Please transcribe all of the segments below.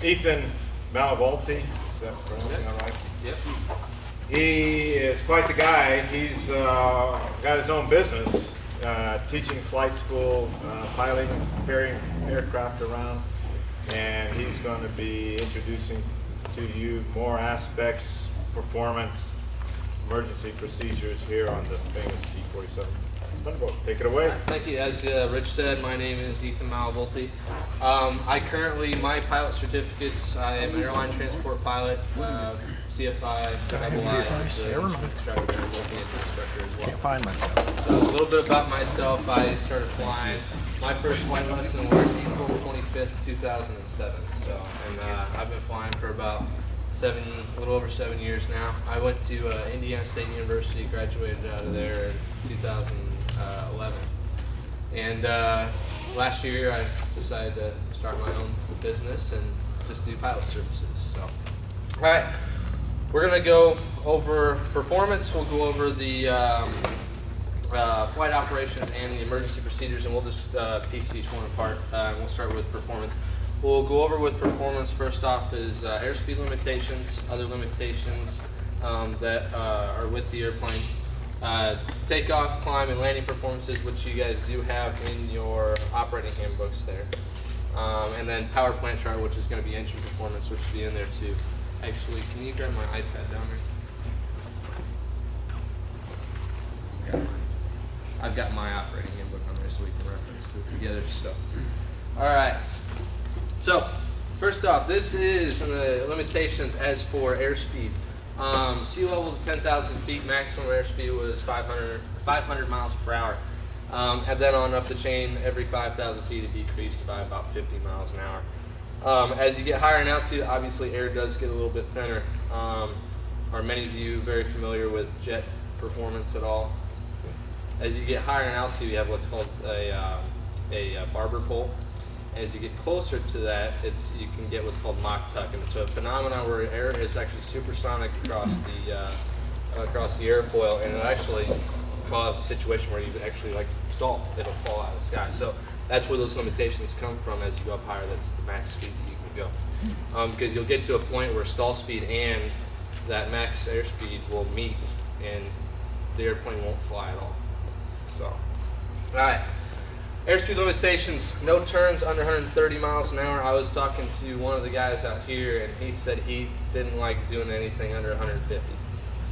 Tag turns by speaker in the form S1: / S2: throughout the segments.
S1: Ethan Malavolti, is that pronouncing that right?
S2: Yep.
S1: He is quite the guy. He's got his own business, teaching flight school, piloting, ferrying aircraft around, and he's going to be introducing to you more aspects, performance, emergency procedures here on the famous P47 Thunderbolt. Take it away.
S2: Thank you. As Rich said, my name is Ethan Malavolti. My pilot certificates, I am an airline transport pilot, CFI, double I, instructor as well.
S3: Can't find myself.
S2: So a little bit about myself. I started flying. My first flight lesson was April 25th, 2007. And I've been flying for about a little over 7 years now. I went to Indiana State University, graduated out of there in 2011. And last year I decided to start my own business and just do pilot services. So, all right, we're gonna go over performance. We'll go over the flight operations and the emergency procedures, and we'll just piece each one apart. We'll start with performance. We'll go over with performance. First off is airspeed limitations, other limitations that are with the airplane. Takeoff, climb, and landing performances, which you guys do have in your operating handbooks there. And then power plant chart, which is going to be engine performance, which will be in there too. Actually, can you grab my iPad down there? I've got my operating handbook on there so we can reference it together. So, all right. So, first off, this is the limitations as for airspeed. Sea level to 10,000 feet, maximum airspeed was 500 miles per hour. And then on up the chain, every 5,000 feet it decreased by about 50 miles an hour. As you get higher in altitude, obviously air does get a little bit thinner. Are many of you very familiar with jet performance at all? As you get higher in altitude, you have what's called a barber pole. As you get closer to that, you can get what's called mock tuck, and it's a phenomenon where air is actually supersonic across the airfoil, and it actually causes a situation where you actually stall. It'll fall out of the sky. So that's where those limitations come from. As you go up higher, that's the max speed that you can go, because you'll get to a point where stall speed and that max airspeed will meet, and the airplane won't fly at all. So, all right. Airspeed limitations, no turns under 130 miles an hour. I was talking to one of the guys out here, and he said he didn't like doing anything under 150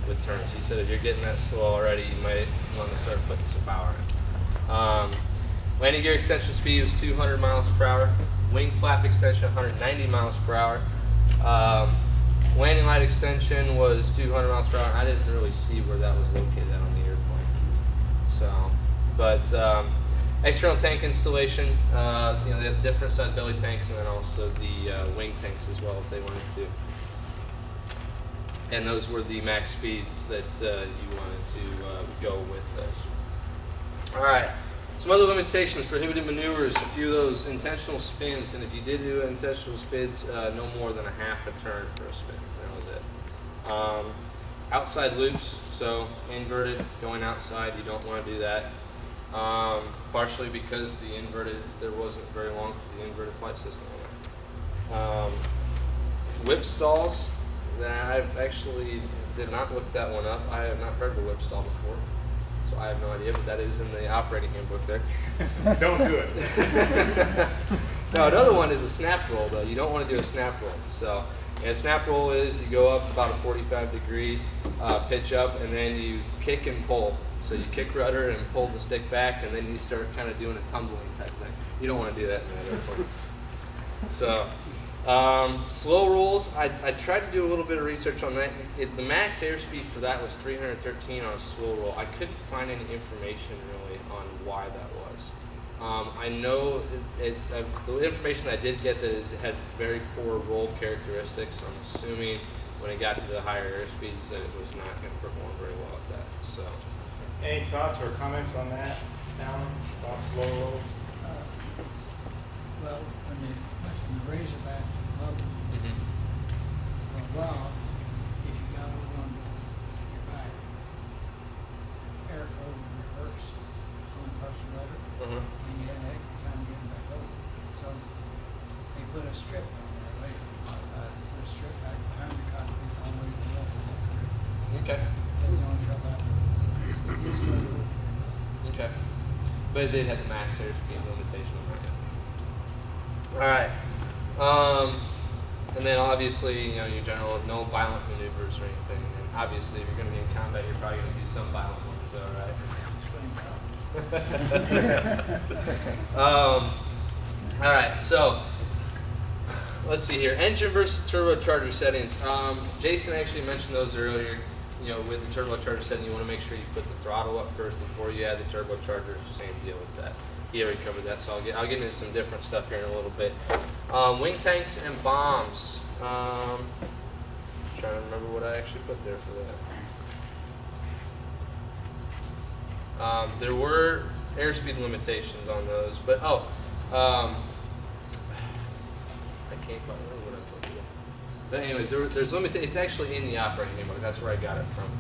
S2: with turns. He said if you're getting that slow already, you might want to start putting some power in. Landing gear extension speed was 200 miles per hour. Wing flap extension, 190 miles per hour. Landing light extension was 200 miles per hour. I didn't really see where that was located on the airplane. So, but external tank installation, they have different size belly tanks and then also the wing tanks as well if they wanted to. And those were the max speeds that you wanted to go with. All right, some other limitations, prohibited maneuvers, a few of those intentional spins, and if you did do intentional spins, no more than a half a turn for a spin. That was it. Outside loops, so inverted, going outside, you don't want to do that. Partially because there wasn't very long for the inverted flight system on it. Whip stalls, I've actually did not look that one up. I have not heard of a whip stall before, so I have no idea, but that is in the operating handbook there.
S1: Don't do it.
S2: No, another one is a snap roll, though. You don't want to do a snap roll. So, a snap roll is you go up about a 45-degree pitch up, and then you kick and pull. So you kick rudder and pull the stick back, and then you start kind of doing a tumbling type thing. You don't want to do that in that airplane. So, slow rolls, I tried to do a little bit of research on that. The max airspeed for that was 313 on a slow roll. I couldn't find any information really on why that was. I know the information I did get that it had very poor roll characteristics. I'm assuming when it got to the higher airspeeds that it was not going to perform very well at that. So.
S1: Any thoughts or comments on that, Alan, about slow roll?
S4: Well, when you raise it back to the level, for a while, if you got over on your back, airflow would reverse going across the rudder, and you had a heck of a time getting back over. So they put a strip on there later.
S2: Okay.
S4: That's the only trouble I have. It just started working.
S2: Okay. But it did have the max airspeed limitation on that. Alright. And then obviously, your general, no violent maneuvers or anything. And obviously, if you're going to be in combat, you're probably going to do some violent ones, though, right? Alright, so let's see here. Engine versus turbocharger settings. Jason actually mentioned those earlier. With the turbocharger setting, you want to make sure you put the throttle up first before you add the turbocharger. Same deal with that. He already covered that, so I'll get into some different stuff here in a little bit. Wing tanks and bombs. I'm trying to remember what I actually put there for that. There were airspeed limitations on those, but I can't quite remember what I put there. But anyways, there's it's actually in the operating handbook. That's where I got it from.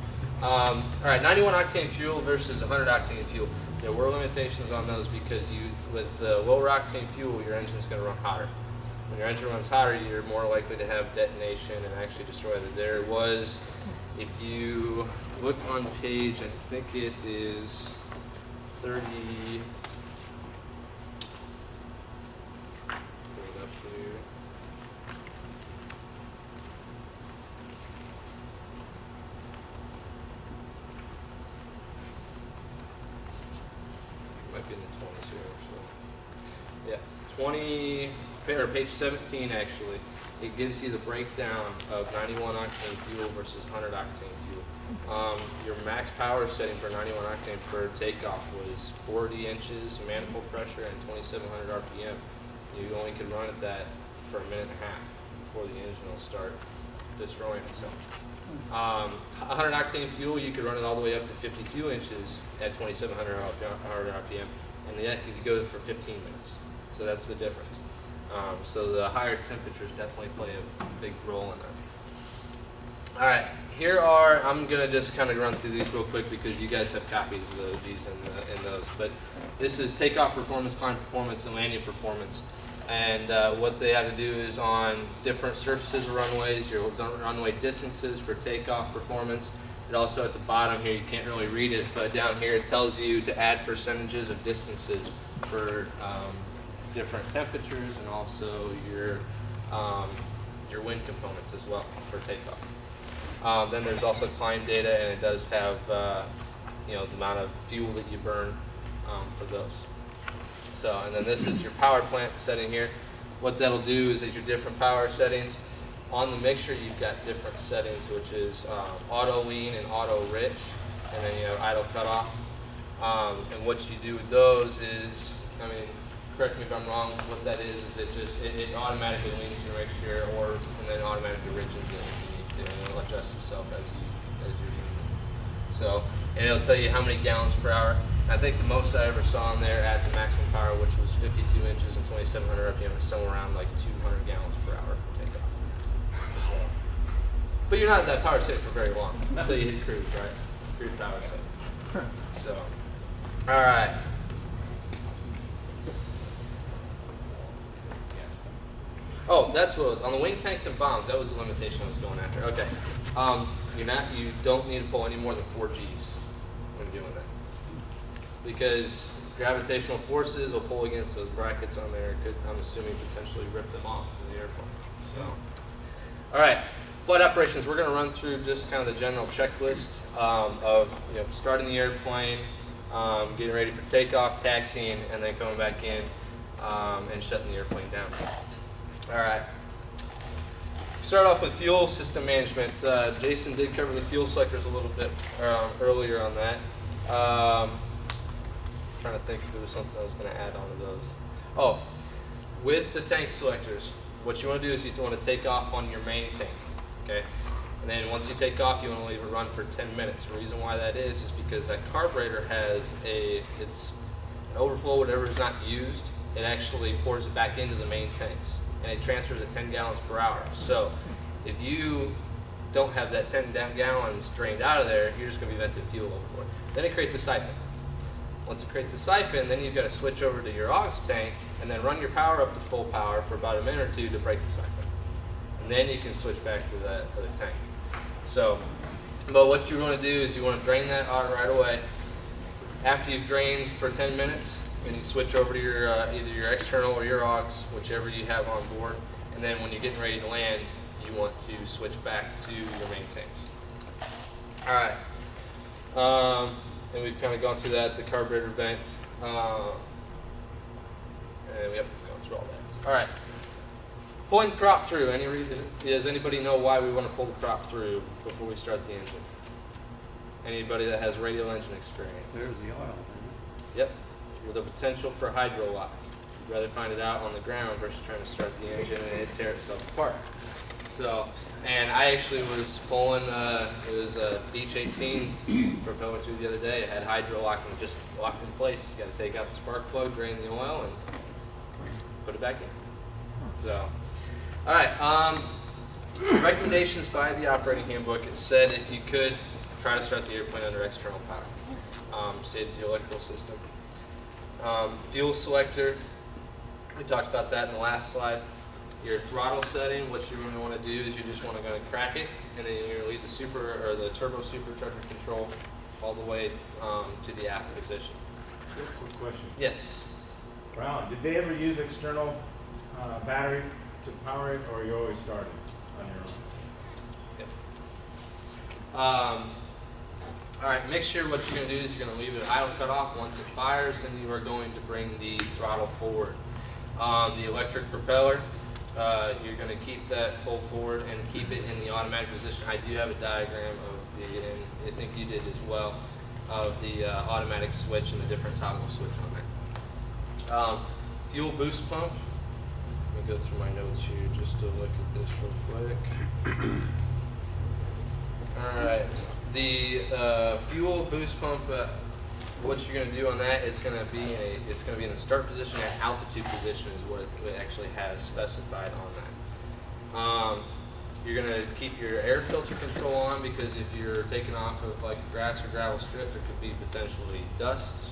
S2: All right, 91 octane fuel versus 100 octane fuel. There were limitations on those because with the lower octane fuel, your engine's going to run hotter. When your engine runs hotter, you're more likely to have detonation and actually destroy it. There was, if you look on page, I think it is 30. Might be in the 20s here, actually. Yeah, 20, or page 17 actually. It gives you the breakdown of 91 octane fuel versus 100 octane fuel. Your max power setting for 91 octane for takeoff was 40 inches manifold pressure and 2,700 RPM. You only can run at that for a minute and a half before the engine will start destroying itself. 100 octane fuel, you could run it all the way up to 52 inches at 2,700 RPM, and that could go for 15 minutes. So that's the difference. So the higher temperatures definitely play a big role in that. All right, I'm going to just kind of run through these real quick because you guys have copies of these and those. But this is takeoff performance, climb performance, and landing performance. And what they have to do is on different surfaces or runways, your runway distances for takeoff performance. And also at the bottom here, you can't really read it, but down here it tells you to add percentages of distances for different temperatures and also your wind components as well for takeoff. Then there's also climb data, and it does have the amount of fuel that you burn for those. So, and then this is your power plant setting here. What that'll do is your different power settings. On the mixture, you've got different settings, which is auto lean and auto rich, and then you have idle cutoff. And what you do with those is, correct me if I'm wrong, what that is it automatically leans your mixture and then automatically riches it if you need to, and it'll adjust itself as you're doing it. So, and it'll tell you how many gallons per hour. I think the most I ever saw in there at the maximum power, which was 52 inches and 2,700 RPM, is somewhere around like 200 gallons per hour for takeoff. So, but you're not at that power setting for very long until you hit cruise, right? Cruise power setting. So, all right. Oh, that's what on the wing tanks and bombs. That was the limitation I was going after. Okay, you don't need to pull any more than 4 Gs when doing that, because gravitational forces will pull against those brackets on there. Could, I'm assuming, potentially rip them off in the airplane. So, all right, flight operations. We're going to run through just kind of the general checklist of starting the airplane, getting ready for takeoff, taxiing, and then coming back in and shutting the airplane down. All right. Start off with fuel system management. Jason did cover the fuel selectors a little bit earlier on that. Trying to think if there was something I was going to add on to those. Oh, with the tank selectors, what you want to do is you want to take off on your main tank, okay? And then once you take off, you want to leave it run for 10 minutes. The reason why that is because that carburetor has it's an overflow, whatever is not used, it actually pours it back into the main tanks, and it transfers at 10 gallons per hour. So if you don't have that 10 gallons drained out of there, you're just going to be venting fuel overboard. Then it creates a siphon. Once it creates a siphon, then you've got to switch over to your aux tank and then run your power up to full power for about a minute or two to break the siphon. And then you can switch back to that other tank. So But what you want to do is you want to drain that out right away. After you've drained for 10 minutes, then you switch over to your either your external or your aux, whichever you have on board. And then when you're getting ready to land, you want to switch back to your main tanks. All right. And we've kind of gone through that, the carburetor vent. And we've gone through all that. All right. Pulling the prop through. Does anybody know why we want to pull the prop through before we start the engine? Anybody that has radial engine experience?
S3: There's the oil.
S2: Yep. With the potential for hydro lock. You'd rather find it out on the ground versus trying to start the engine and it tear itself apart. So, and I actually was pulling, it was a Beach 18 propeller through the other day. It had hydro lock and just locked in place. You got to take out the spark plug, drain the oil, and put it back in. So, all right. Recommendations by the operating handbook. It said if you could try to start the airplane under external power. Saves the electrical system. Fuel selector. We talked about that in the last slide. Your throttle setting, what you're going to want to do is you just want to go and crack it, and then you're going to leave the the Turbo-Supercharger control all the way to the aft position.
S1: Quick question.
S2: Yes.
S1: Brown, did they ever use external battery to power it, or you always started on your own?
S2: Yep. All right, make sure what you're going to do is you're going to leave it idle cut off. Once it fires, then you are going to bring the throttle forward. The electric propeller, you're going to keep that full forward and keep it in the automatic position. I do have a diagram of and I think you did as well, of the automatic switch and the different toggle switch on there. Fuel boost pump. Let me go through my notes here just to look at this real quick. All right. The fuel boost pump, what you're going to do on that, it's going to be in the start position and altitude position is what it actually has specified on that. You're going to keep your air filter control on because if you're taking off of like a grass or gravel strip, there could be potentially dust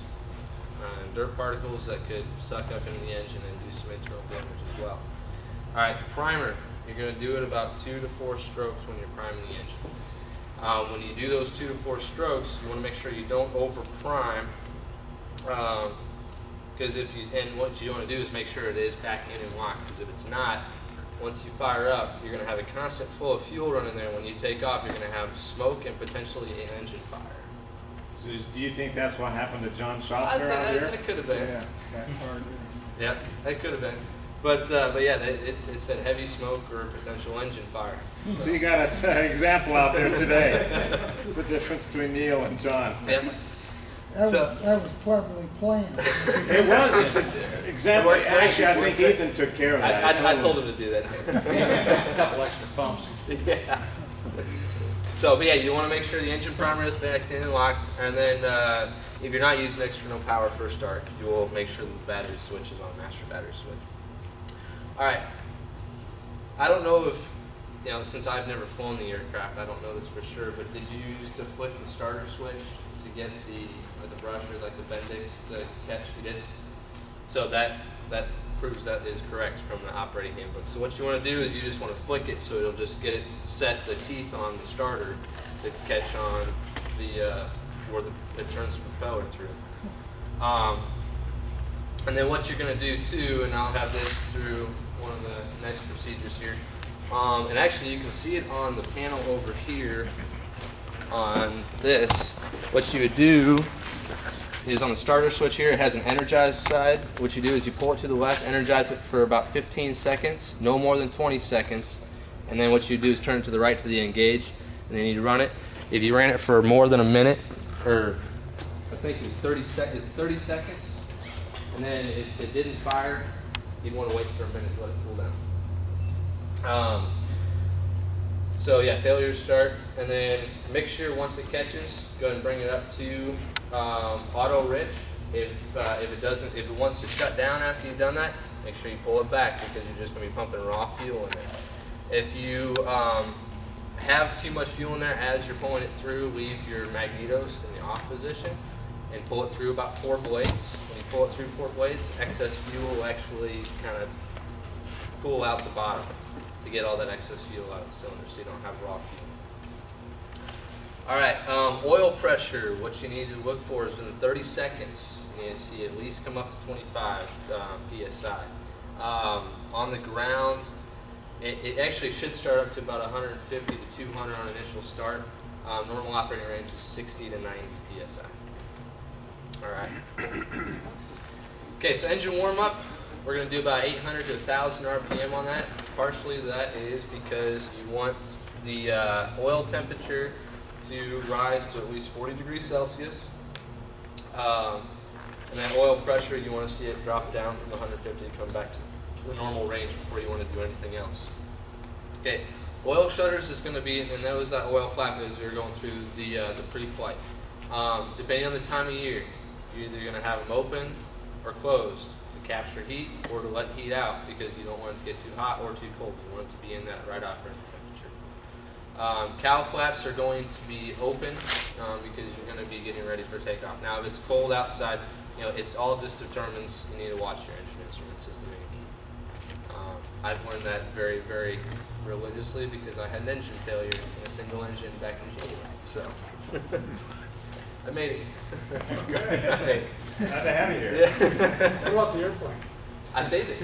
S2: and dirt particles that could suck up into the engine and do some internal damage as well. All right, primer. You're going to do it about 2 to 4 strokes when you're priming the engine. When you do those 2 to 4 strokes, you want to make sure you don't over prime, because what you want to do is make sure it is back in and locked. Because if it's not, once you fire up, you're going to have a constant flow of fuel running there. When you take off, you're going to have smoke and potentially an engine fire.
S1: So do you think that's what happened to John Schaffner out here?
S2: It could have been.
S3: Yeah, that part.
S2: Yeah, it could have been. But yeah, it said heavy smoke or potential engine fire.
S1: So you got an example out there today. The difference between Neil and John.
S2: Yep.
S4: That was probably planned.
S1: It was. It's an example. Actually, I think Ethan took care of that.
S2: I told him to do that.
S3: A couple extra pumps.
S2: Yeah. So, but yeah, you want to make sure the engine primer is back in and locked, and then if you're not using external power for a start, you will make sure the battery switch is on master battery switch. All right. I don't know if, since I've never flown the aircraft, I don't know this for sure, but did you used to flip the starter switch to get the brush or like the Bendix to catch? You did? So that proves that is correct from the operating handbook. So what you want to do is you just want to flick it so it'll just get it set the teeth on the starter to catch on the where it turns the propeller through. And then what you're going to do too, and I'll have this through one of the next procedures here. And actually you can see it on the panel over here on this. What you would do is on the starter switch here, it has an energized side. What you do is you pull it to the left, energize it for about 15 seconds, no more than 20 seconds. And then what you do is turn it to the right to the engage, and then you run it. If you ran it for more than a minute, or I think it was 30 seconds, and then if it didn't fire, you'd want to wait for a minute to let it cool down. So yeah, failure to start, and then make sure once it catches, go ahead and bring it up to auto rich. If it wants to shut down after you've done that, make sure you pull it back because you're just going to be pumping raw fuel in there. If you have too much fuel in there as you're pulling it through, leave your magnetos in the off position and pull it through about 4 blades. When you pull it through 4 blades, excess fuel will actually kind of pull out the bottom to get all that excess fuel out of the cylinder so you don't have raw fuel. All right, oil pressure. What you need to look for is within 30 seconds, you need to see at least come up to 25 psi. On the ground, it actually should start up to about 150 to 200 on initial start. Normal operating range is 60 to 90 psi. All right. Okay, so engine warm up. We're going to do about 800 to 1,000 RPM on that. Partially that is because you want the oil temperature to rise to at least 40 degrees Celsius. And then oil pressure, you want to see it drop down from 150 to come back to the normal range before you want to do anything else. Okay, oil shutters is going to be, and that was that oil flap as we were going through the pre-flight. Depending on the time of year, you're either going to have them open or closed to capture heat or to let heat out because you don't want it to get too hot or too cold. You want it to be in that right operating temperature. Cowl flaps are going to be open because you're going to be getting ready for takeoff. Now, if it's cold outside, it's all just determines you need to watch your engine instruments is the main key. I've learned that very, very religiously because I had an engine failure in a single engine back in January. So I made it.
S1: Good. Glad to have you here.
S3: What about the airplane?
S2: I saved it,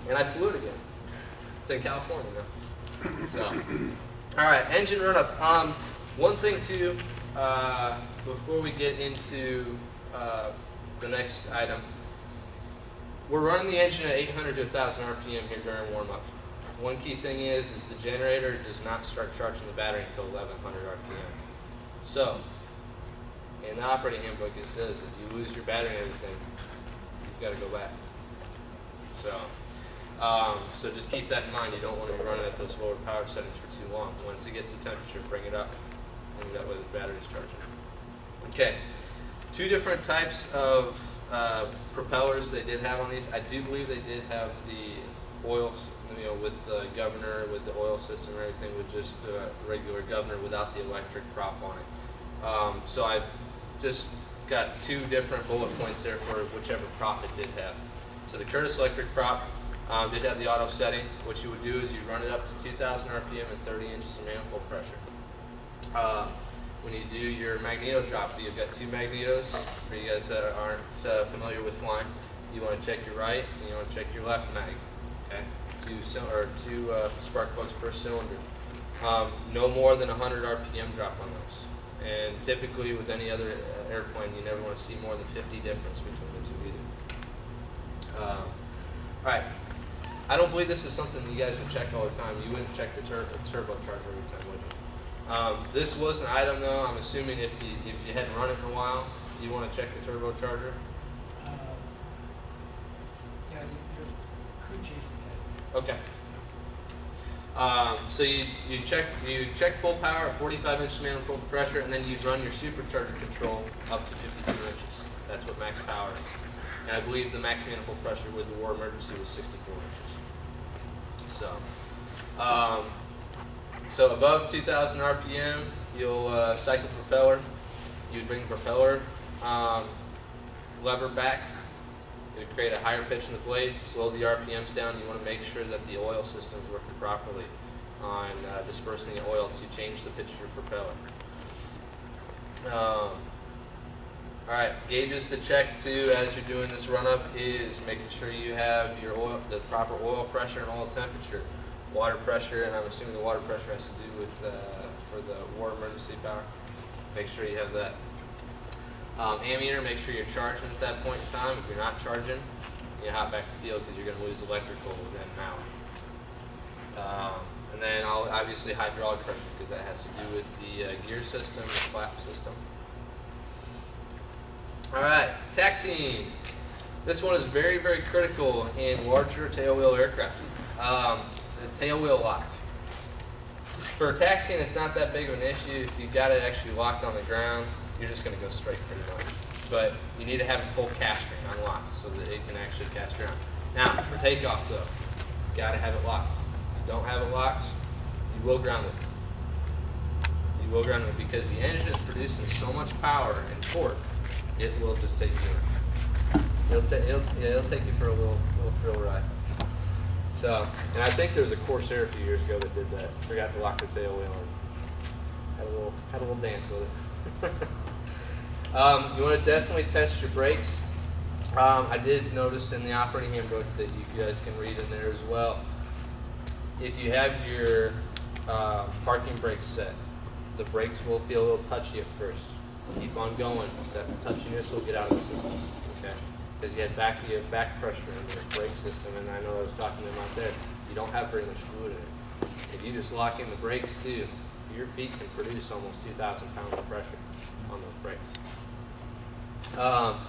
S2: and I flew it again. It's in California now. So, all right, engine run up. One thing too, before we get into the next item, we're running the engine at 800 to 1,000 RPM here during warm up. One key thing is the generator does not start charging the battery until 1,100 RPM. So, in the operating handbook, it says if you lose your battery and everything, you've got to go back. So just keep that in mind. You don't want to be running at those lower power settings for too long. Once it gets the temperature, bring it up, and that way the battery's charging. Okay, two different types of propellers they did have on these. I do believe they did have the oil, with the governor, with the oil system and everything, with just the regular governor without the electric prop on it. So I've just got two different bullet points there for whichever prop it did have. So the Curtis electric prop did have the auto setting. What you would do is you run it up to 2,000 RPM and 30 inches of manifold pressure. When you do your magneto drop, you've got two magnetos. For you guys that aren't familiar with flying, you want to check your right and you want to check your left mag. Okay, two spark plugs per cylinder. No more than 100 RPM drop on those. And typically with any other airplane, you never want to see more than 50 difference between the two either. All right. I don't believe this is something you guys would check all the time. You wouldn't check the turbocharger every time, would you? This was an item though. I'm assuming if you hadn't run it in a while, you want to check the turbocharger.
S4: Yeah, your crew chief will tell you.
S2: Okay. So you check full power at 45-inch manifold pressure, and then you run your supercharger control up to 52 inches. That's what max power is. And I believe the max manifold pressure with the war emergency was 64 inches. So above 2,000 RPM, you'll cycle the propeller. You'd bring the propeller lever back. It would create a higher pitch in the blades, slow the RPMs down. You want to make sure that the oil system is working properly on dispersing the oil to change the pitch of your propeller. All right, gauges to check too as you're doing this run up is making sure you have your oil, the proper oil pressure and oil temperature, water pressure, and I'm assuming the water pressure has to do with for the war emergency power. Make sure you have that. Ammeter, make sure you're charging at that point in time. If you're not charging, you hop back to the field because you're going to lose electrical within an hour. And then obviously hydraulic pressure because that has to do with the gear system and flap system. All right, taxiing. This one is very, very critical in larger tailwheel aircraft. The tailwheel lock. For taxiing, it's not that big of an issue. If you've got it actually locked on the ground, you're just going to go straight pretty much. But you need to have it full cast ring unlocked so that it can actually cast around. Now, for takeoff though, you got to have it locked. If you don't have it locked, you will ground it. You will ground it because the engine is producing so much power and torque, it will just take you. It'll take you for a little thrill ride. So, and I think there was a Corsair a few years ago that did that. Forgot to lock the tail wheel had a little dance with it. You want to definitely test your brakes. I did notice in the operating handbook that you guys can read in there as well. If you have your parking brakes set, the brakes will feel a little touchy at first. Keep on going. That touchiness will get out of the system. Okay, because you have back pressure in your brake system, and I know I was talking to them out there. You don't have very much fluid in it. If you just lock in the brakes too, your feet can produce almost 2,000 pounds of pressure on those brakes. All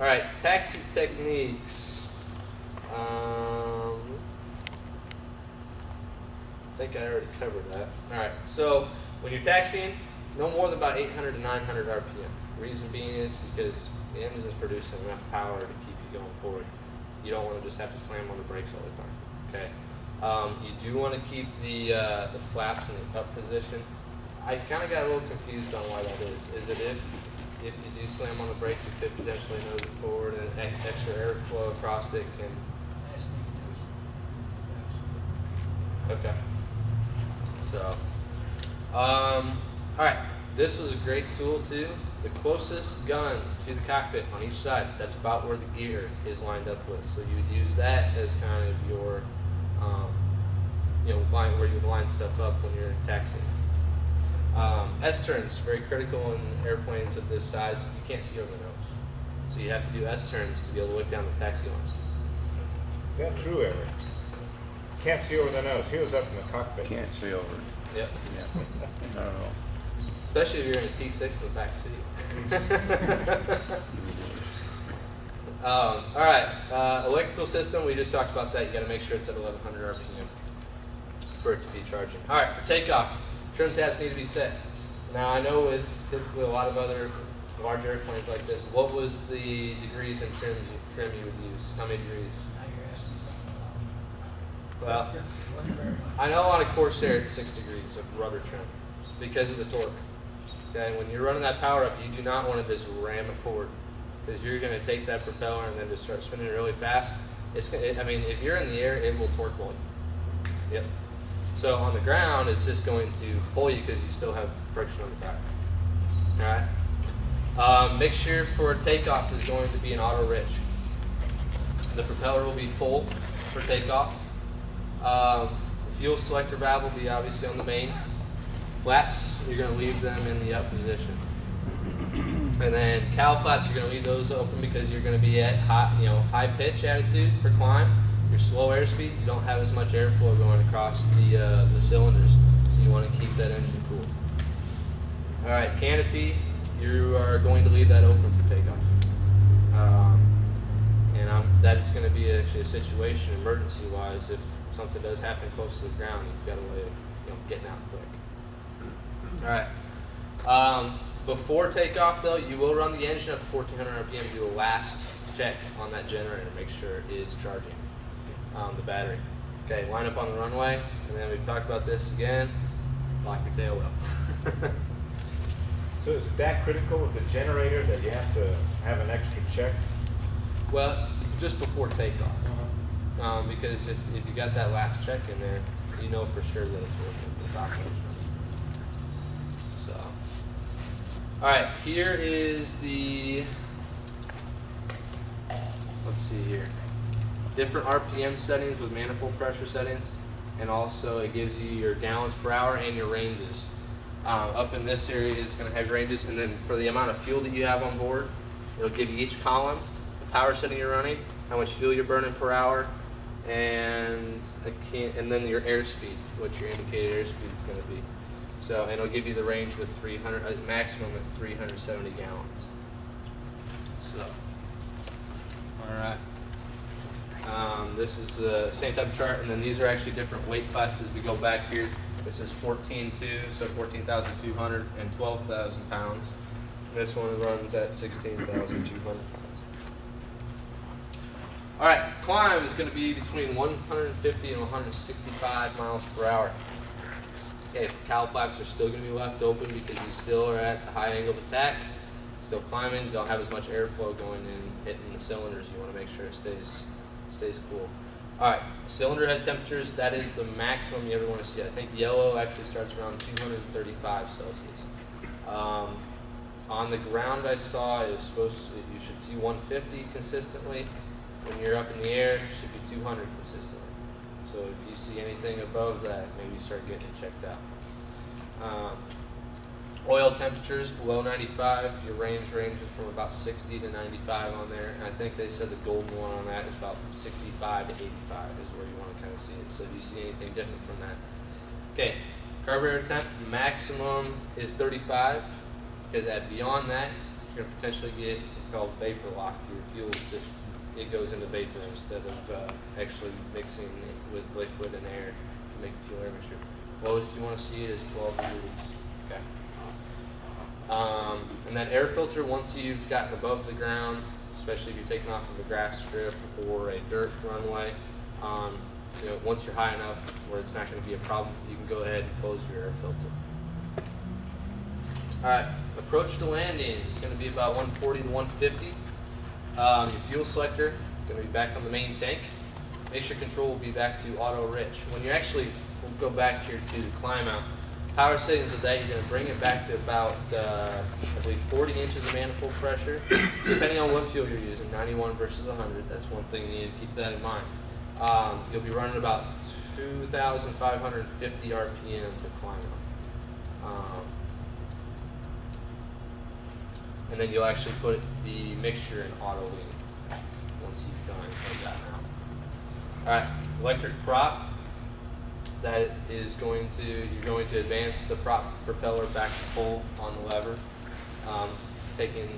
S2: right, taxi techniques. I think I already covered that. All right, so when you're taxiing, no more than about 800 to 900 RPM. Reason being is because the engine is producing enough power to keep you going forward. You don't want to just have to slam on the brakes all the time. Okay. You do want to keep the flaps in the up position. I kind of got a little confused on why that is. Is it if you do slam on the brakes, you could potentially nose it forward and extra airflow across it can.
S4: Last thing you do is
S2: Okay. So, all right. This was a great tool too. The closest gun to the cockpit on each side, that's about where the gear is lined up with. So you would use that as kind of your, where you would line stuff up when you're taxiing. S-turns, very critical in airplanes of this size. You can't see over the nose. So you have to do S-turns to be able to look down the taxi line.
S1: Is that true, Eric? Can't see over the nose. He was up in the cockpit.
S5: Can't see over.
S2: Yep.
S5: Yeah. Not at all.
S2: Especially if you're in a T6 in the back seat. All right, electrical system, we just talked about that. You got to make sure it's at 1100 RPM for it to be charging. All right, for takeoff, trim tabs need to be set. Now, I know with typically a lot of other large airplanes like this, what was the degrees in trim you would use? How many degrees?
S4: now you're asking something
S2: Well,
S4: Wasn't very much.
S2: I know on a Corsair it's 6 degrees of rudder trim because of the torque. Okay, when you're running that power up, you do not want to just ram it forward because you're going to take that propeller and then just start spinning it really fast. I mean, if you're in the air, it will torque pull you. Yep. So on the ground, it's just going to pull you because you still have friction on the tire. All right. Make sure for takeoff is going to be an auto rich. The propeller will be full for takeoff. The fuel selector valve will be obviously on the main. Flaps, you're going to leave them in the up position. And then cowl flaps, you're going to leave those open because you're going to be at high pitch attitude for climb. Your slow airspeed, you don't have as much airflow going across the cylinders, so you want to keep that engine cool. All right, canopy, you are going to leave that open for takeoff. That's going to be actually a situation, emergency-wise, if something does happen close to the ground, you've got a way of getting out quick. All right. Before takeoff, though, you will run the engine up to 1400 RPM, do a last check on that generator, make sure it is charging the battery. Okay, line up on the runway, and then we've talked about this again, lock your tail well.
S1: So is it that critical with the generator that you have to have an extra check?
S2: Well, just before takeoff. Because if you got that last check in there, you know for sure that it's working, it's operational. So, all right, here is the, let's see here, different RPM settings with manifold pressure settings, and also it gives you your gallons per hour and your ranges. Up in this area, it's going to have ranges, and then for the amount of fuel that you have on board, it'll give you each column, the power setting you're running, how much fuel you're burning per hour, and then your airspeed, what your indicated airspeed is going to be. So, and it'll give you the range with 300, maximum at 370 gallons. So, all right. This is the same type of chart, and then these are actually different weight classes. We go back here. This is 14.2, so 14,200 and 12,000 pounds. This one runs at 16,200 pounds. All right, climb is going to be between 150 and 165 miles per hour. Okay, if the cowl flaps are still going to be left open because you still are at the high angle of attack, still climbing, don't have as much airflow going in, hitting the cylinders. You want to make sure it stays cool. All right, cylinder head temperatures, that is the maximum you ever want to see. I think yellow actually starts around 235 Celsius. On the ground I saw it was supposed to, you should see 150 consistently. When you're up in the air, it should be 200 consistently. So if you see anything above that, maybe start getting it checked out. Oil temperatures below 95, your range ranges from about 60 to 95 on there. And I think they said the golden one on that is about 65 to 85 is where you want to kind of see it. So do you see anything different from that? Okay, carburetor temp maximum is 35, because at beyond that, you're going to potentially get what's called vapor lock. Your fuel just, it goes into vapor instead of actually mixing it with liquid and air to make the fuel air mixture. Lowest you want to see it is 12 degrees. Okay. And then air filter, once you've gotten above the ground, especially if you're taking off of a grass strip or a dirt runway, you know, once you're high enough where it's not going to be a problem, you can go ahead and close your air filter. All right, approach to landing is going to be about 140 to 150. Your fuel selector going to be back on the main tank. Make sure control will be back to auto rich. When you actually, we'll go back here to the climb out. Power settings of that, you're going to bring it back to about, I believe, 40 inches of manifold pressure, depending on what fuel you're using, 91 versus 100. That's one thing you need to keep that in mind. You'll be running about 2,550 RPM to climb up. And then you'll actually put the mixture in auto lean once you've done that now. All right, electric prop. That is going to, you're going to advance the prop propeller back to full on the lever, taking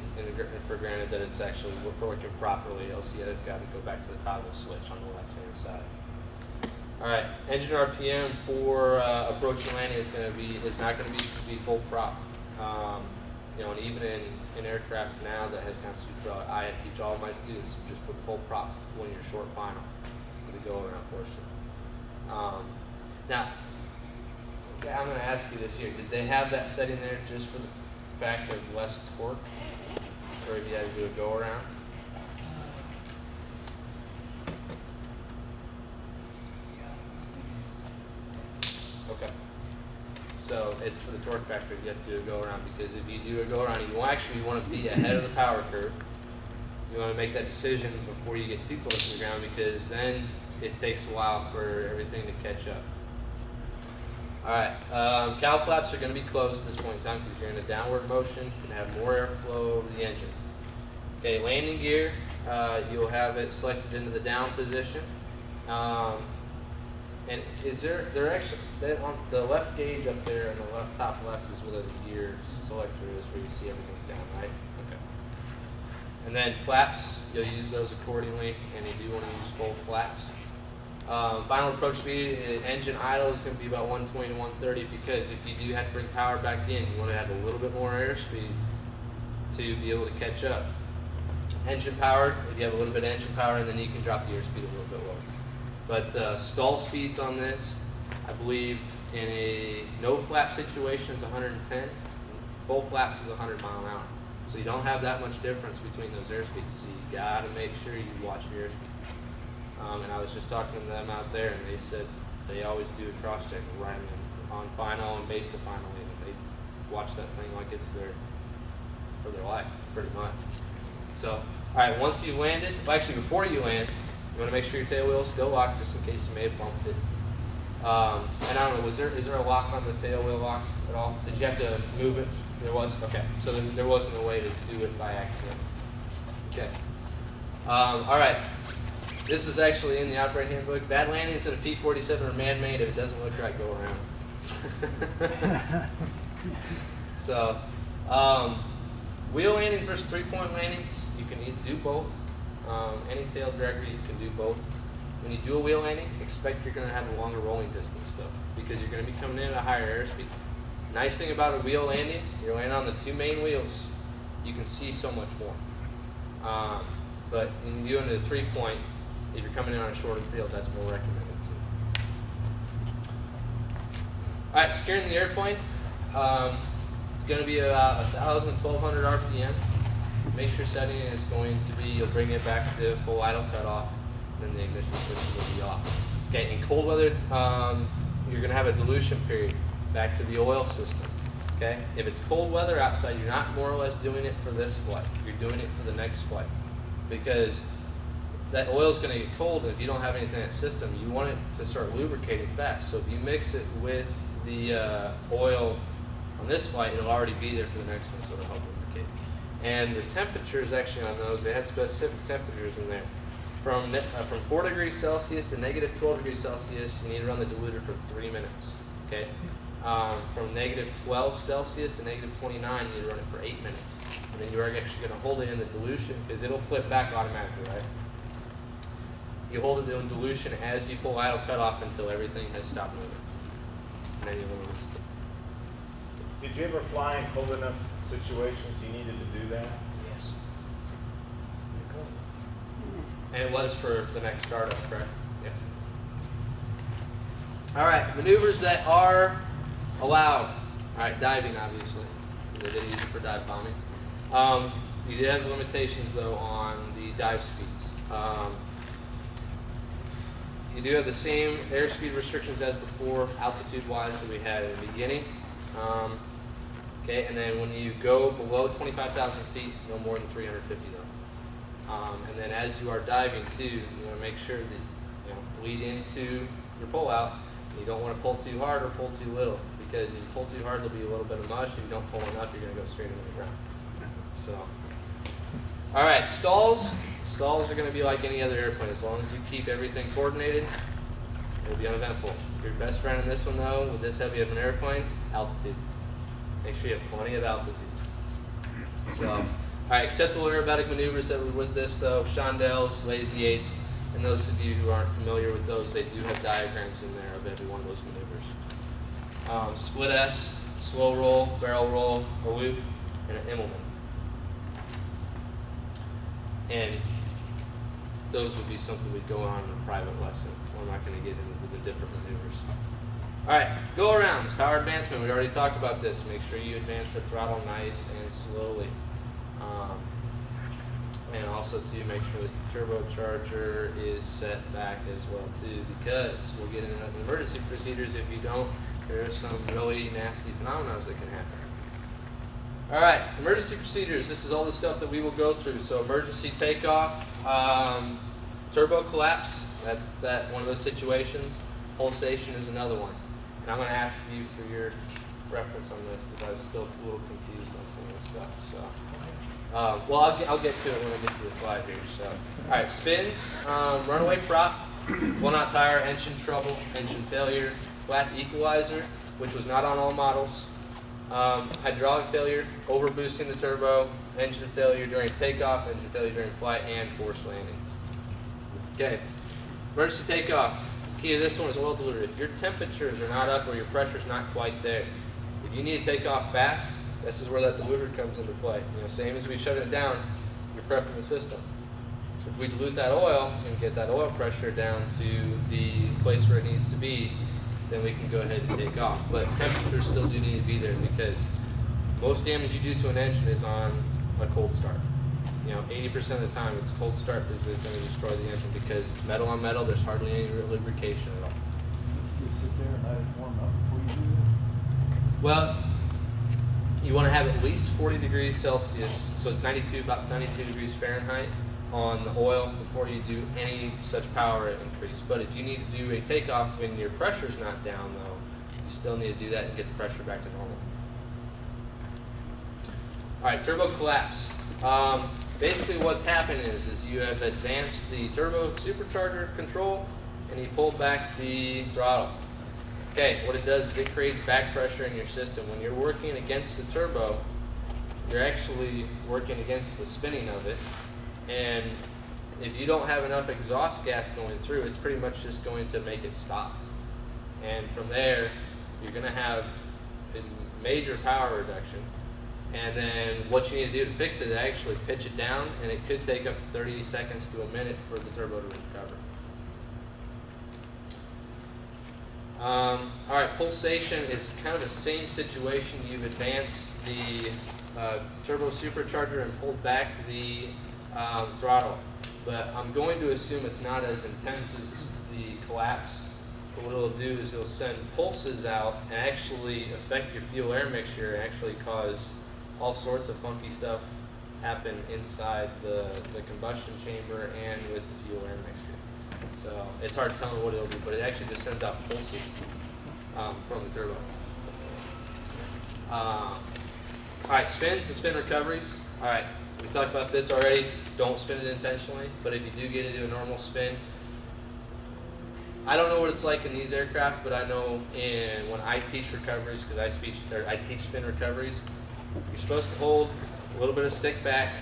S2: for granted that it's actually working properly, else you've got to go back to the toggle switch on the left-hand side. All right, engine RPM for approach and landing is going to be, it's not going to be full prop. You know, and even in aircraft now that has kind of switched out, I teach all my students to just put full prop when you're short final for the go-around portion. Now, I'm going to ask you this here. Did they have that setting there just for the fact of less torque? Or if you had to do a go-around? Okay. So it's for the torque factor you have to do a go-around, because if you do a go-around, you actually want to be ahead of the power curve. You want to make that decision before you get too close to the ground, because then it takes a while for everything to catch up. Alright, cowl flaps are going to be closed at this point in time because you're in a downward motion. You're going to have more airflow over the engine. Okay, landing gear, you'll have it selected into the down position. And is they're actually, on the left gauge up there on the left, top left is where the gear selector is, where you see everything's down, right? Okay. And then flaps, you'll use those accordingly, and you do want to use full flaps. Final approach speed, engine idle is going to be about 120 to 130, because if you do have to bring power back in, you want to have a little bit more airspeed to be able to catch up. Engine power, if you have a little bit of engine power, and then you can drop the airspeed a little bit lower. But stall speeds on this, I believe in a no flap situation it's 110, full flaps is 100 mile an hour. So you don't have that much difference between those airspeeds, so you got to make sure you watch your airspeed. And I was just talking to them out there, and they said they always do a cross-check right on final and base to final. They watch that thing like it's for their life, pretty much. So, all right, once you've landed, well, actually before you land, you want to make sure your tail wheel is still locked, just in case you may have bumped it. And I don't know, is there a lock on the tail wheel lock at all? Did you have to move it? There was? Okay, so then there wasn't a way to do it by accident. Okay. All right. This is actually in the operating handbook. Bad landings in a P47 are man-made. If it doesn't look right, go around. So, wheel landings versus three-point landings, you can either do both. Any tail dragger, you can do both. When you do a wheel landing, expect you're going to have a longer rolling distance, though, because you're going to be coming in at a higher airspeed. Nice thing about a wheel landing, you're landing on the two main wheels, you can see so much more. But in doing a three-point, if you're coming in on a shorter field, that's more recommended too. All right, securing the airplane, going to be about 1,000 to 1,200 RPM. Make sure setting is going to be, you'll bring it back to full idle cutoff. then the ignition switch will be off. Okay, in cold weather, you're gonna have a dilution period back to the oil system. Okay, if it's cold weather outside, you're not more or less doing it for this flight. You're doing it for the next flight, because that oil is going to get cold, and if you don't have anything in that system, you want it to start lubricating fast. So if you mix it with the oil on this flight, it'll already be there for the next one, so it'll help lubricate. And the temperatures actually on those, they had specific temperatures in there. From 4 degrees Celsius to negative 12 degrees Celsius, you need to run the diluter for 3 minutes. Okay. From negative 12 Celsius to negative 29, you need to run it for 8 minutes. And then you're actually going to hold it in the dilution, because it'll flip back automatically, right? You hold it in dilution as you pull idle cutoff until everything has stopped moving. And then you release it.
S1: Did you ever fly in cold enough situations you needed to do that?
S4: Yes. It's pretty cold.
S2: And it was for the next startup, correct? Yeah. All right, maneuvers that are allowed. All right, diving, obviously. They did use it for dive bombing. You did have limitations, though, on the dive speeds. You do have the same airspeed restrictions as before, altitude-wise, that we had in the beginning. Okay, and then when you go below 25,000 feet, no more than 350 though. And then as you are diving too, you want to make sure that bleed into your pull out. You don't want to pull too hard or pull too little, because if you pull too hard, there'll be a little bit of mush. If you don't pull enough, you're going to go straight into the ground. So, all right, stalls. Stalls are going to be like any other airplane. As long as you keep everything coordinated, it'll be uneventful. Your best friend in this one, though, with this heavy of an airplane, altitude. Make sure you have plenty of altitude. So, all right, acceptable aerobatic maneuvers that were with this, though, chandelles, lazy eights, and those of you who aren't familiar with those, they do have diagrams in there of every one of those maneuvers. Split S, slow roll, barrel roll, a loop, and an Immelman. And those would be something we'd go on in a private lesson. We're not going to get into the different maneuvers. All right, go arounds, power advancement. We already talked about this. Make sure you advance the throttle nice and slowly. And also to make sure that your turbocharger is set back as well too, because we'll get into emergency procedures. If you don't, there are some really nasty phenomena that can happen. All right, emergency procedures. This is all the stuff that we will go through. So emergency takeoff, turbo collapse. That's one of those situations. Pulsation is another one. And I'm going to ask you for your reference on this, because I was still a little confused on some of this stuff. So, well, I'll get to it when I get to the slide here. So, all right, spins, runaway prop, will not tire, engine trouble, engine failure, flat equalizer, which was not on all models. Hydraulic failure, overboosting the turbo, engine failure during takeoff, engine failure during flight, and forced landings. Okay, emergency takeoff. Key to this one is oil delivery. If your temperatures are not up or your pressure's not quite there, if you need to take off fast, this is where that diluter comes into play. Same as we shut it down, you're prepping the system. So if we dilute that oil and get that oil pressure down to the place where it needs to be, then we can go ahead and take off. But temperatures still do need to be there, because most damage you do to an engine is on a cold start. 80% of the time, it's cold start is going to destroy the engine, because it's metal on metal. There's hardly any lubrication at all.
S5: You sit there and let it warm up before you do this?
S2: Well, you want to have at least 40 degrees Celsius, so it's about 92 degrees Fahrenheit on the oil before you do any such power increase. But if you need to do a takeoff when your pressure's not down, though, you still need to do that and get the pressure back to normal. All right, turbo collapse. Basically what's happened is you have advanced the Turbo-Supercharger control, and you pulled back the throttle. Okay, what it does is it creates back pressure in your system. When you're working against the turbo, you're actually working against the spinning of it. And if you don't have enough exhaust gas going through, it's pretty much just going to make it stop. And from there, you're going to have a major power reduction. And then what you need to do to fix it is actually pitch it down, and it could take up to 30 seconds to a minute for the turbo to recover. All right, pulsation is kind of the same situation. You've advanced the Turbo-Supercharger and pulled back the throttle. But I'm going to assume it's not as intense as the collapse. But what it'll do is it'll send pulses out and actually affect your fuel air mixture and actually cause all sorts of funky stuff happen inside the combustion chamber and with the fuel air mixture. So it's hard telling what it'll do, but it actually just sends out pulses from the turbo. Alright, spins and spin recoveries. Alright, we talked about this already. Don't spin it intentionally, but if you do get into a normal spin, I don't know what it's like in these aircraft, but I know when I teach recoveries, because I teach spin recoveries, you're supposed to hold a little bit of stick back,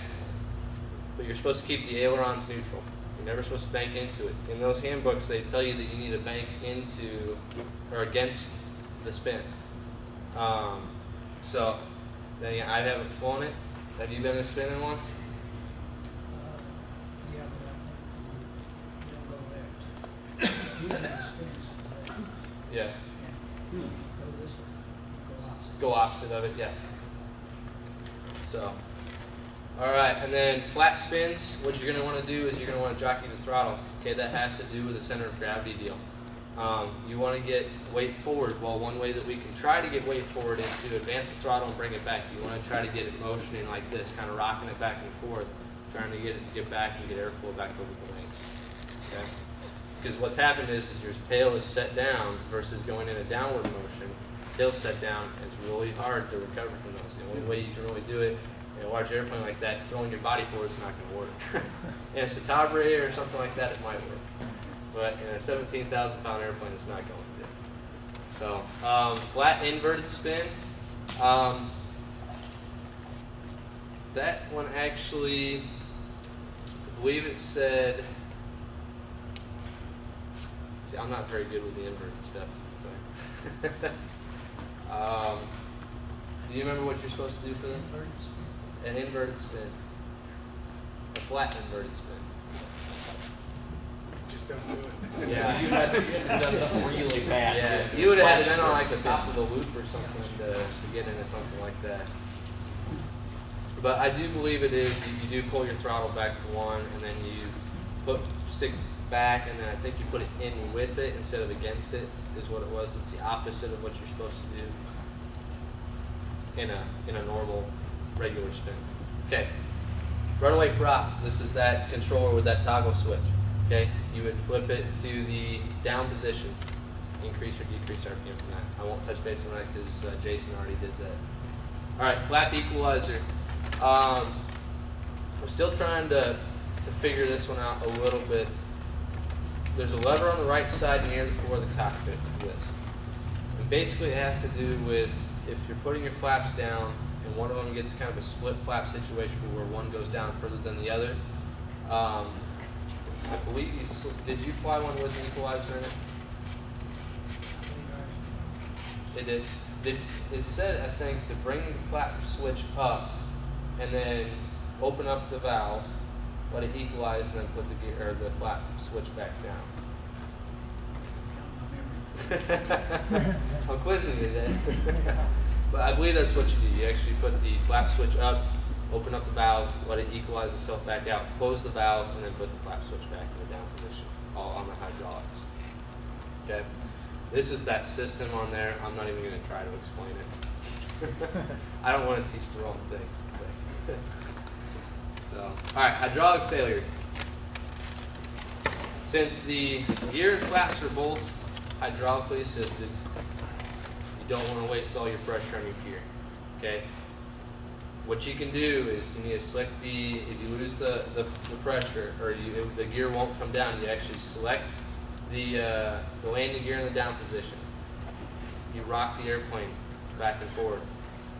S2: but you're supposed to keep the ailerons neutral. You're never supposed to bank into it. In those handbooks, they tell you that you need to bank into or against the spin. So, then I haven't flown it. Have you been in a spin in one?
S4: Yeah, but I think you don't go there. You have experience today.
S2: Yeah.
S4: And go this way, go opposite.
S2: Go opposite of it, yeah. So, alright, and then flat spins, what you're going to want to do is you're going to want to jockey the throttle. Okay, that has to do with the center of gravity deal. You want to get weight forward. Well, one way that we can try to get weight forward is to advance the throttle and bring it back. You want to try to get it motioning like this, kind of rocking it back and forth, trying to get it to get back and get airflow back over the wings. Okay? Because what's happened is your tail is set down versus going in a downward motion. Tail set down, and it's really hard to recover from those. The only way you can really do it in a large airplane like that, throwing your body forward is not going to work. In a Carburetor or something like that, it might work. But in a 17,000 pound airplane, it's not going to. So, flat inverted spin. That one actually, I believe it said, see, I'm not very good with the inverted stuff. But do you remember what you're supposed to do for them?
S4: Inverted spin.
S2: An inverted spin. A flat inverted spin.
S1: Just don't do it.
S2: Yeah.
S5: You had done something really bad.
S2: Yeah, you would have had to been on like the top of the loop or something to get into something like that. But I do believe it is, you do pull your throttle back for one, and then you put stick back, and then I think you put it in with it instead of against it, is what it was. It's the opposite of what you're supposed to do in a normal, regular spin. Okay, runaway prop. This is that controller with that toggle switch. Okay, you would flip it to the down position, increase or decrease RPM from that. I won't touch base on that because Jason already did that. All right, flap equalizer. We're still trying to figure this one out a little bit. There's a lever on the right side near the floor of the cockpit for this. And basically it has to do with if you're putting your flaps down and one of them gets kind of a split flap situation where one goes down further than the other. I believe did you fly one with an equalizer in it?
S4: I believe ours.
S2: It did. It said, I think, to bring the flap switch up and then open up the valve, let it equalize, and then put the gear or the flap switch back down.
S4: Count my memory.
S2: I'm quizzing you then. But I believe that's what you do. You actually put the flap switch up, open up the valve, let it equalize itself back out, close the valve, and then put the flap switch back in the down position, all on the hydraulics. Okay? This is that system on there. I'm not even going to try to explain it. I don't want to teach the wrong things today. So, alright, hydraulic failure. Since the gear and flaps are both hydraulically assisted, you don't want to waste all your pressure on your gear. Okay? What you can do is you need to select if you lose the pressure or the gear won't come down, you actually select the landing gear in the down position. You rock the airplane back and forth.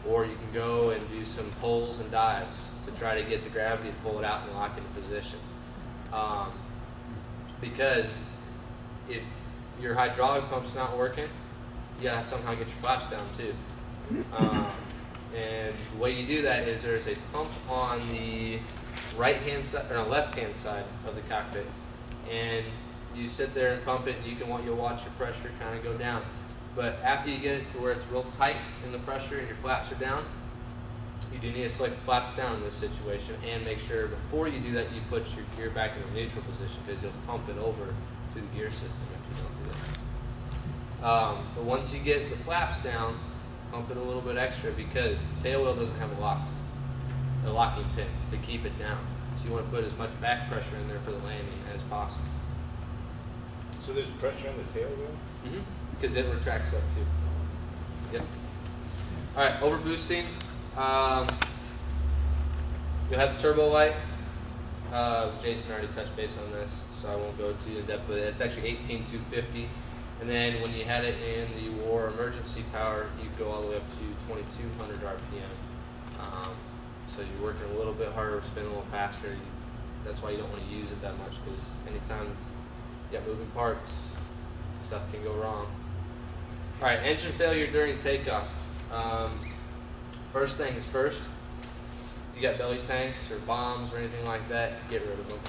S2: Or you can go and do some pulls and dives to try to get the gravity to pull it out and lock it in position. Because if your hydraulic pump's not working, you gotta somehow get your flaps down too. And the way you do that is there's a pump on the right-hand side or left-hand side of the cockpit, and you sit there and pump it. And you'll watch your pressure kind of go down. But after you get it to where it's real tight in the pressure and your flaps are down, You do need to select the flaps down in this situation, and make sure before you do that you put your gear back in the neutral position, because you'll pump it over to the gear system if you don't do that. But once you get the flaps down, pump it a little bit extra, because the tail wheel doesn't have a locking pin to keep it down. So you want to put as much back pressure in there for the landing as possible.
S1: So there's pressure on the tail wheel?
S2: Because it retracts up too. Yep. All right, over boosting. You'll have the turbo light. Jason already touched base on this, so I won't go too in depth with it. It's actually 18,250. And then when you had it in the war emergency power, you go all the way up to 2,200 RPM. So you're working a little bit harder, spin a little faster. That's why you don't want to use it that much, because anytime you got moving parts, stuff can go wrong. All right, engine failure during takeoff. First things first, if you got belly tanks or bombs or anything like that, get rid of them.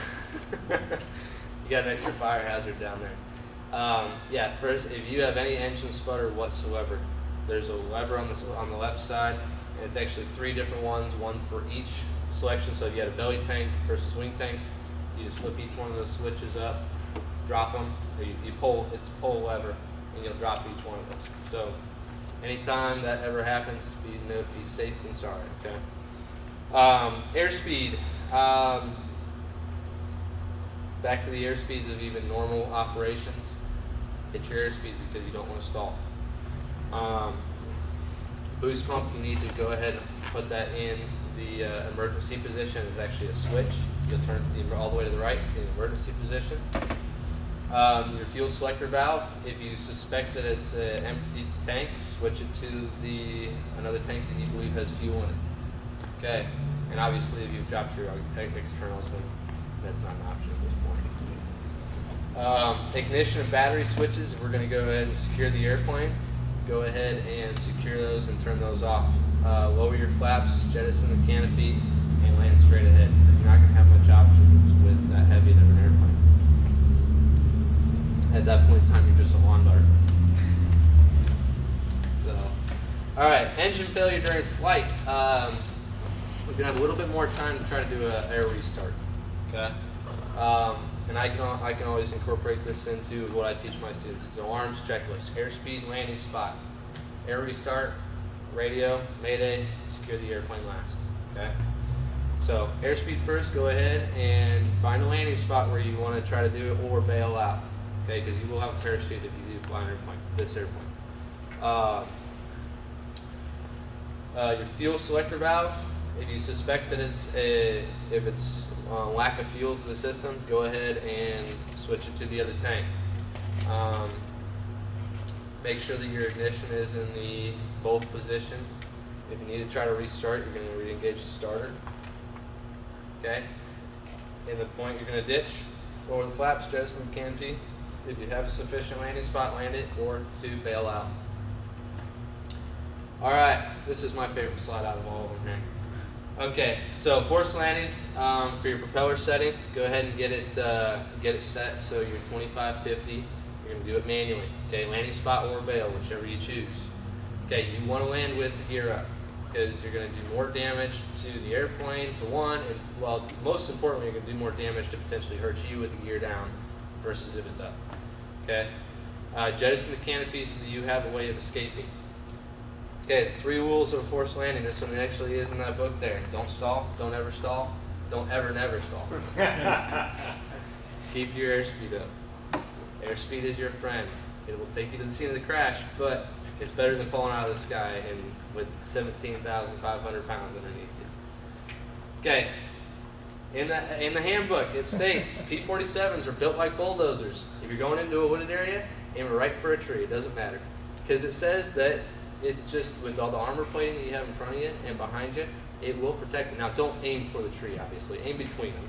S2: You got an extra fire hazard down there. Yeah, first, if you have any engine sputter whatsoever, there's a lever on the left side, and it's actually 3 different ones, one for each selection. So if you had a belly tank versus wing tanks, you just flip each one of those switches up, drop them, or you pull, it's a pull lever, and you'll drop each one of those. So anytime that ever happens, be safe than sorry, okay? Airspeed. Back to the airspeeds of even normal operations. Hit your airspeeds because you don't want to stall. Boost pump, you need to go ahead and put that in the emergency position. It's actually a switch. You'll turn all the way to the right in the emergency position. Your fuel selector valve, if you suspect that it's an empty tank, switch it to another tank that you believe has fuel in it. Okay, and obviously if you've dropped your externals, then that's not an option at this point. Ignition and battery switches, we're going to go ahead and secure the airplane. Go ahead and secure those and turn those off. Lower your flaps, jettison the canopy, and land straight ahead, because you're not going to have much options with that heavy of an airplane. At that point in time, you're just a lawn dart. So, all right, engine failure during flight. We're gonna have a little bit more time to try to do an air restart. Okay, and I can always incorporate this into what I teach my students. So arms checklist: airspeed, landing spot, air restart, radio, mayday, secure the airplane last. Okay. So airspeed first. Go ahead and find a landing spot where you want to try to do it, or bail out. Okay, because you will have a parachute if you do fly an airplane, this airplane. Your fuel selector valve, if you suspect that it's lack of fuel to the system, go ahead and switch it to the other tank. Make sure that your ignition is in the both position. If you need to try to restart, you're going to re-engage the starter. Okay, in the point you're going to ditch, lower the flaps, jettison the canopy. If you have a sufficient landing spot, land it, or to bail out. All right, this is my favorite slide out of all of them here. Okay, so forced landing for your propeller setting. Go ahead and get it set. So you're 2550. You're going to do it manually. Okay, landing spot or bail, whichever you choose. Okay, you want to land with the gear up, because you're going to do more damage to the airplane for one, and well, most importantly, you're going to do more damage to potentially hurt you with the gear down versus if it's up. Okay, jettison the canopy so that you have a way of escaping. Okay, 3 rules of forced landing. This one actually is in that book there. Don't stall. Don't ever stall. Don't ever never stall. Keep your airspeed up. Airspeed is your friend. It will take you to the scene of the crash, but it's better than falling out of the sky and with 17,500 pounds underneath you. Okay. In the handbook, it states P47s are built like bulldozers. If you're going into a wooded area, aim right for a tree. It doesn't matter, because it says that it just, with all the armor plating that you have in front of you and behind you, it will protect it. Now, don't aim for the tree. Obviously, aim between them.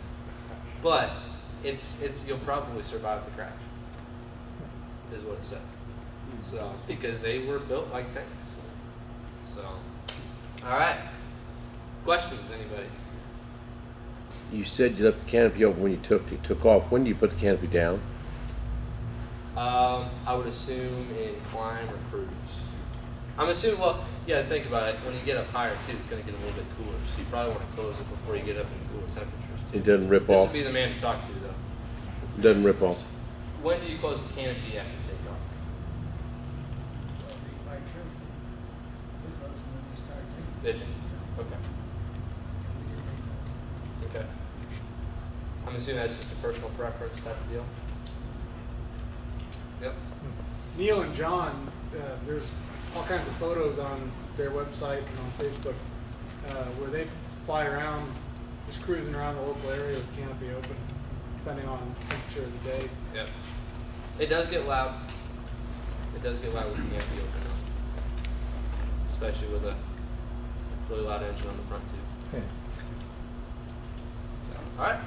S2: But you'll probably survive the crash. Is what it said. So because they were built like tanks. So, all right. Questions, anybody?
S6: You said you left the canopy open when you took off. When do you put the canopy down?
S2: I would assume in climb or cruise. I'm assuming, well, yeah, think about it. When you get up higher, too, it's going to get a little bit cooler. So you probably want to close it before you get up in cooler temperatures, too.
S6: It doesn't rip
S2: This
S6: off.
S2: would be the man to talk to, though.
S6: It doesn't rip off.
S2: When do you close the canopy after takeoff?
S4: Well, be quite truthful. We close when we start taking.
S2: Did you?
S4: Yeah,
S2: Okay.
S4: we didn't
S2: Okay. I'm assuming that's just a personal preference type of deal. Yep.
S3: Neil and John, there's all kinds of photos on their website and on Facebook where they fly around, just cruising around the local area with the canopy open, depending on the temperature of the day.
S2: Yep. It does get loud. It does get loud with the canopy open, though. Especially with a really loud engine on the front, too.
S5: Okay.
S2: So, all right.